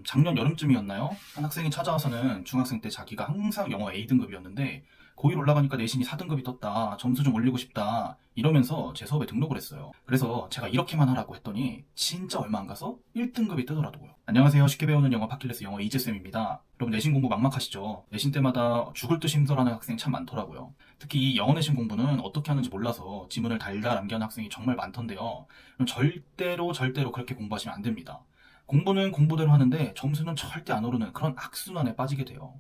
작년 여름쯤이었나요? 한 학생이 찾아와서는 중학생 때 자기가 항상 영어 A등급이었는데 고1 올라가니까 내신이 4등급이 떴다. 점수 좀 올리고 싶다. 이러면서 제 수업에 등록을 했어요. 그래서 제가 이렇게만 하라고 했더니 진짜 얼마 안 가서 1등급이 뜨더라고요. 안녕하세요. 쉽게 배우는 영어 팟캐스트 영어 이재쌤입니다. 여러분 내신 공부 막막하시죠? 내신 때마다 죽을 듯이 힘들어하는 학생 참 많더라고요. 특히 이 영어 내신 공부는 어떻게 하는지 몰라서 지문을 달달 암기하는 학생이 정말 많던데요. 그럼 절대로 그렇게 공부하시면 안 됩니다. 공부는 공부대로 하는데 점수는 절대 안 오르는 그런 악순환에 빠지게 돼요.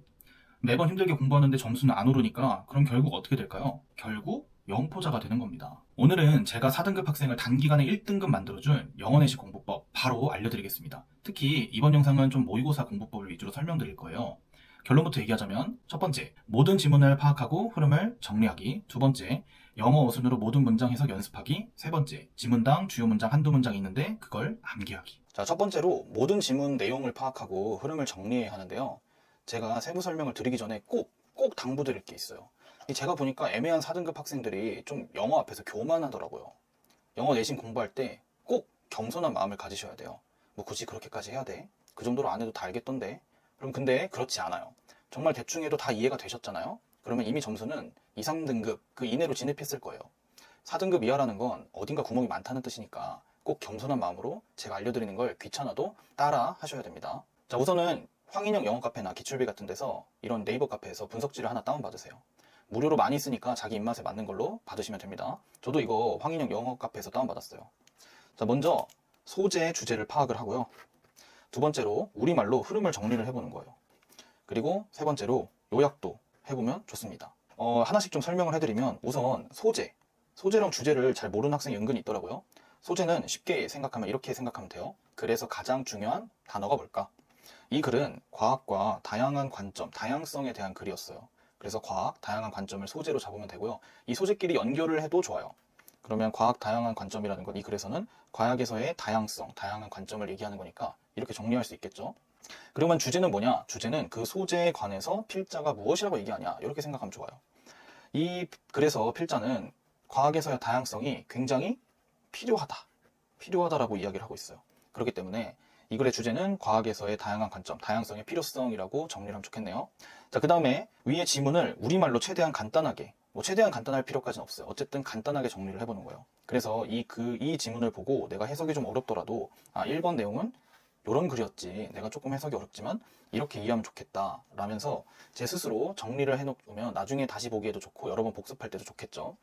매번 힘들게 공부하는데 점수는 안 오르니까 그럼 결국 어떻게 될까요? 결국 영포자가 되는 겁니다. 오늘은 제가 4등급 학생을 단기간에 1등급 만들어준 영어 내신 공부법 바로 알려드리겠습니다. 특히 이번 영상은 좀 모의고사 공부법을 위주로 설명드릴 거예요. 결론부터 얘기하자면 첫 번째, 모든 지문을 파악하고 흐름을 정리하기. 두 번째, 영어 어순으로 모든 문장 해석 연습하기. 세 번째, 지문당 주요 문장 한두 문장 있는데 그걸 암기하기. 자, 첫 번째로 모든 지문 내용을 파악하고 흐름을 정리해야 하는데요. 제가 세부 설명을 드리기 전에 꼭 당부드릴 게 있어요. 제가 보니까 애매한 4등급 학생들이 좀 영어 앞에서 교만하더라고요. 영어 내신 공부할 때 꼭 겸손한 마음을 가지셔야 돼요. 뭐 굳이 그렇게까지 해야 돼? 그 정도로 안 해도 다 알겠던데? 그럼 근데 그렇지 않아요. 정말 대충 해도 다 이해가 되셨잖아요? 그러면 이미 점수는 2, 3등급 그 이내로 진입했을 거예요. 4등급 이하라는 건 어딘가 구멍이 많다는 뜻이니까 꼭 겸손한 마음으로 제가 알려드리는 걸 귀찮아도 따라 하셔야 됩니다. 자, 우선은 황인영 영어 카페나 기출비 같은 데서 이런 네이버 카페에서 분석지를 하나 다운받으세요. 무료로 많이 쓰니까 자기 입맛에 맞는 걸로 받으시면 됩니다. 저도 이거 황인영 영어 카페에서 다운받았어요. 자, 먼저 소재 주제를 파악을 하고요. 두 번째로 우리말로 흐름을 정리를 해보는 거예요. 그리고 세 번째로 요약도 해보면 좋습니다. 하나씩 좀 설명을 해드리면 우선 소재랑 주제를 잘 모르는 학생이 은근히 있더라고요. 소재는 쉽게 생각하면 이렇게 생각하면 돼요. 그래서 가장 중요한 단어가 뭘까? 이 글은 과학과 다양한 관점, 다양성에 대한 글이었어요. 그래서 과학, 다양한 관점을 소재로 잡으면 되고요. 이 소재끼리 연결을 해도 좋아요. 그러면 과학, 다양한 관점이라는 건 이 글에서는 과학에서의 다양성, 다양한 관점을 얘기하는 거니까 이렇게 정리할 수 있겠죠. 그러면 주제는 뭐냐? 주제는 그 소재에 관해서 필자가 무엇이라고 얘기하냐? 이렇게 생각하면 좋아요. 그래서 필자는 과학에서의 다양성이 굉장히 필요하다라고 이야기를 하고 있어요. 그렇기 때문에 이 글의 주제는 과학에서의 다양한 관점, 다양성의 필요성이라고 정리를 하면 좋겠네요. 자, 그 다음에 위의 지문을 우리말로 최대한 간단하게, 최대한 간단할 필요까지는 없어요. 어쨌든 간단하게 정리를 해보는 거예요. 그래서 이 지문을 보고 내가 해석이 좀 어렵더라도 1번 내용은 이런 글이었지. 내가 조금 해석이 어렵지만 이렇게 이해하면 좋겠다 라면서 제 스스로 정리를 해놓으면 나중에 다시 보기에도 좋고 여러 번 복습할 때도 좋겠죠.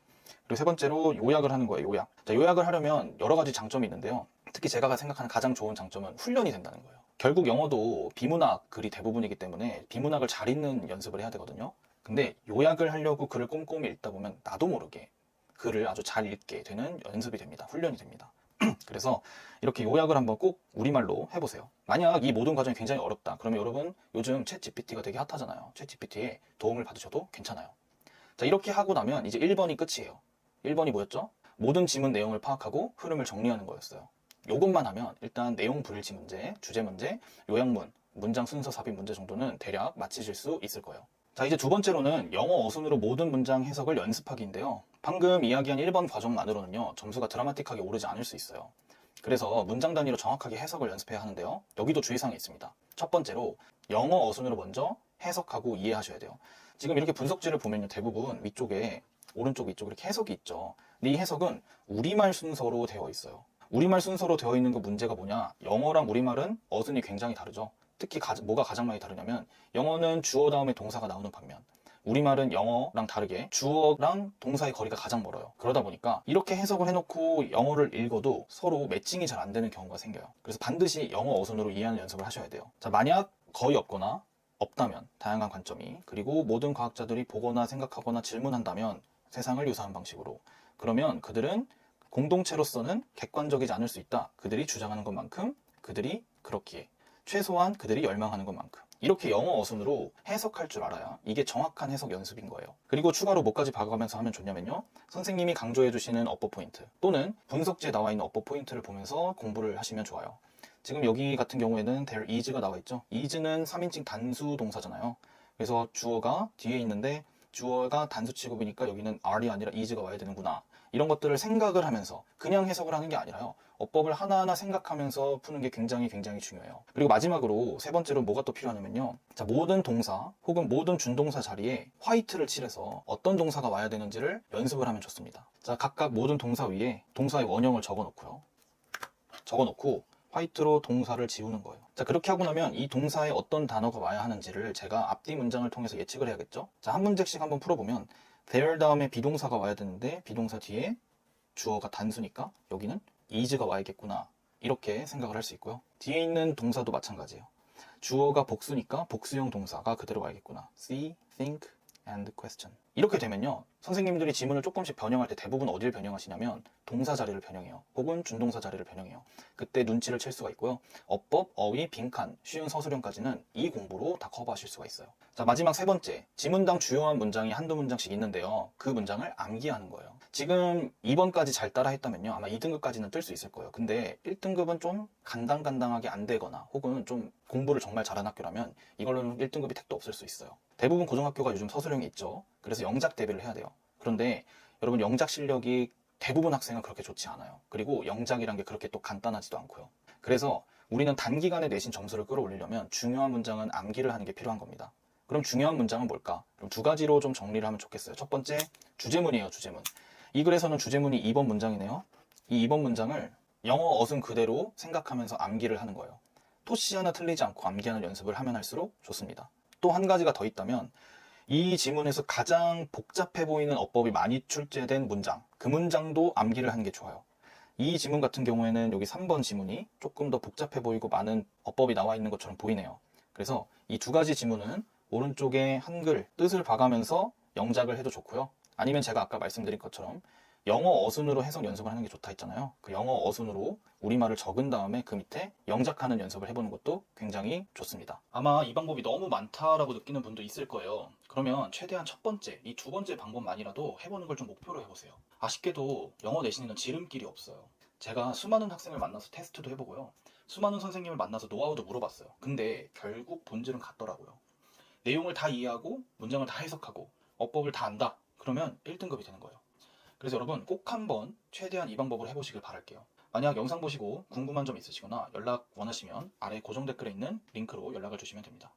그리고 세 번째로 요약을 하는 거예요. 요약. 자, 요약을 하려면 여러 가지 장점이 있는데요. 특히 제가 생각하는 가장 좋은 장점은 훈련이 된다는 거예요. 결국 영어도 비문학 글이 대부분이기 때문에 비문학을 잘 읽는 연습을 해야 되거든요. 근데 요약을 하려고 글을 꼼꼼히 읽다 보면 나도 모르게 글을 아주 잘 읽게 되는 연습이 됩니다. 훈련이 됩니다. 그래서 이렇게 요약을 한번 꼭 우리말로 해보세요. 만약 이 모든 과정이 굉장히 어렵다. 그러면 여러분 요즘 챗 GPT가 되게 핫하잖아요. 챗 GPT의 도움을 받으셔도 괜찮아요. 자, 이렇게 하고 나면 이제 1번이 끝이에요. 1번이 뭐였죠? 모든 지문 내용을 파악하고 흐름을 정리하는 거였어요. 요것만 하면 일단 내용 불일치 문제, 주제 문제, 요약문, 문장 순서 삽입 문제 정도는 대략 맞히실 수 있을 거예요. 자, 이제 두 번째로는 영어 어순으로 모든 문장 해석을 연습하기인데요. 방금 이야기한 1번 과정만으로는요, 점수가 드라마틱하게 오르지 않을 수 있어요. 그래서 문장 단위로 정확하게 해석을 연습해야 하는데요. 여기도 주의사항이 있습니다. 첫 번째로 영어 어순으로 먼저 해석하고 이해하셔야 돼요. 지금 이렇게 분석지를 보면요, 대부분 위쪽에 오른쪽 위쪽 이렇게 해석이 있죠. 근데 이 해석은 우리말 순서로 되어 있어요. 우리말 순서로 되어 있는 그 문제가 뭐냐? 영어랑 우리말은 어순이 굉장히 다르죠. 특히 뭐가 가장 많이 다르냐면 영어는 주어 다음에 동사가 나오는 반면 우리말은 영어랑 다르게 주어랑 동사의 거리가 가장 멀어요. 그러다 보니까 이렇게 해석을 해놓고 영어를 읽어도 서로 매칭이 잘 안 되는 경우가 생겨요. 그래서 반드시 영어 어순으로 이해하는 연습을 하셔야 돼요. 자, 만약 거의 없거나 없다면 다양한 관점이, 그리고 모든 과학자들이 보거나 생각하거나 질문한다면 세상을 유사한 방식으로, 그러면 그들은 공동체로서는 객관적이지 않을 수 있다. 그들이 주장하는 것만큼, 그들이 그렇기에, 최소한 그들이 열망하는 것만큼. 이렇게 영어 어순으로 해석할 줄 알아야 이게 정확한 해석 연습인 거예요. 그리고 추가로 뭐까지 봐가면서 하면 좋냐면요, 선생님이 강조해 주시는 어법 포인트 또는 분석지에 나와 있는 어법 포인트를 보면서 공부를 하시면 좋아요. 지금 여기 같은 경우에는 there is가 나와 있죠. is는 3인칭 단수 동사잖아요. 그래서 주어가 뒤에 있는데 주어가 단수 취급이니까 여기는 are이 아니라 is가 와야 되는구나. 이런 것들을 생각을 하면서 그냥 해석을 하는 게 아니라요, 어법을 하나하나 생각하면서 푸는 게 굉장히 중요해요. 그리고 마지막으로 세 번째로 뭐가 또 필요하냐면요. 자, 모든 동사 혹은 모든 준동사 자리에 화이트를 칠해서 어떤 동사가 와야 되는지를 연습을 하면 좋습니다. 자, 각각 모든 동사 위에 동사의 원형을 적어놓고 화이트로 동사를 지우는 거예요. 자, 그렇게 하고 나면 이 동사에 어떤 단어가 와야 하는지를 제가 앞뒤 문장을 통해서 예측을 해야겠죠. 자, 한 문제씩 한번 풀어보면 there 다음에 비동사가 와야 되는데 비동사 뒤에 주어가 단수니까 여기는 is가 와야겠구나, 이렇게 생각을 할 수 있고요. 뒤에 있는 동사도 마찬가지예요. 주어가 복수니까 복수형 동사가 그대로 와야겠구나. see, think, and question. 이렇게 되면요, 선생님들이 지문을 조금씩 변형할 때 대부분 어디를 변형하시냐면 동사 자리를 변형해요. 혹은 준동사 자리를 변형해요. 그때 눈치를 챌 수가 있고요. 어법, 어휘, 빈칸, 쉬운 서술형까지는 이 공부로 다 커버하실 수가 있어요. 자, 마지막 세 번째, 지문당 주요한 문장이 한두 문장씩 있는데요. 그 문장을 암기하는 거예요. 지금 2번까지 잘 따라 했다면요, 아마 2등급까지는 뜰 수 있을 거예요. 근데 1등급은 좀 간당간당하게 안 되거나 혹은 좀 공부를 정말 잘한 학교라면 이걸로는 1등급이 택도 없을 수 있어요. 대부분 고등학교가 요즘 서술형이 있죠. 그래서 영작 대비를 해야 돼요. 그런데 여러분, 영작 실력이 대부분 학생은 그렇게 좋지 않아요. 그리고 영작이란 게 그렇게 또 간단하지도 않고요. 그래서 우리는 단기간에 내신 점수를 끌어올리려면 중요한 문장은 암기를 하는 게 필요한 겁니다. 그럼 중요한 문장은 뭘까? 그럼 두 가지로 좀 정리를 하면 좋겠어요. 첫 번째, 주제문이에요. 주제문. 이 글에서는 주제문이 2번 문장이네요. 이 2번 문장을 영어 어순 그대로 생각하면서 암기를 하는 거예요. 토시 하나 틀리지 않고 암기하는 연습을 하면 할수록 좋습니다. 또 한 가지가 더 있다면, 이 지문에서 가장 복잡해 보이는 어법이 많이 출제된 문장, 그 문장도 암기를 하는 게 좋아요. 이 지문 같은 경우에는 여기 3번 지문이 조금 더 복잡해 보이고 많은 어법이 나와 있는 것처럼 보이네요. 그래서 이 두 가지 지문은 오른쪽에 한글 뜻을 봐가면서 영작을 해도 좋고요. 아니면 제가 아까 말씀드린 것처럼 영어 어순으로 해석 연습을 하는 게 좋다 했잖아요. 그 영어 어순으로 우리말을 적은 다음에 그 밑에 영작하는 연습을 해보는 것도 굉장히 좋습니다. 아마 이 방법이 너무 많다라고 느끼는 분도 있을 거예요. 그러면 최대한 첫 번째, 이 두 번째 방법만이라도 해보는 걸 좀 목표로 해보세요. 아쉽게도 영어 내신에는 지름길이 없어요. 제가 수많은 학생을 만나서 테스트도 해보고요. 수많은 선생님을 만나서 노하우도 물어봤어요. 근데 결국 본질은 같더라고요. 내용을 다 이해하고 문장을 다 해석하고 어법을 다 안다. 그러면 1등급이 되는 거예요. 그래서 여러분, 꼭 한번 최대한 이 방법을 해보시길 바랄게요. 만약 영상 보시고 궁금한 점 있으시거나 연락 원하시면 아래 고정 댓글에 있는 링크로 연락을 주시면 됩니다.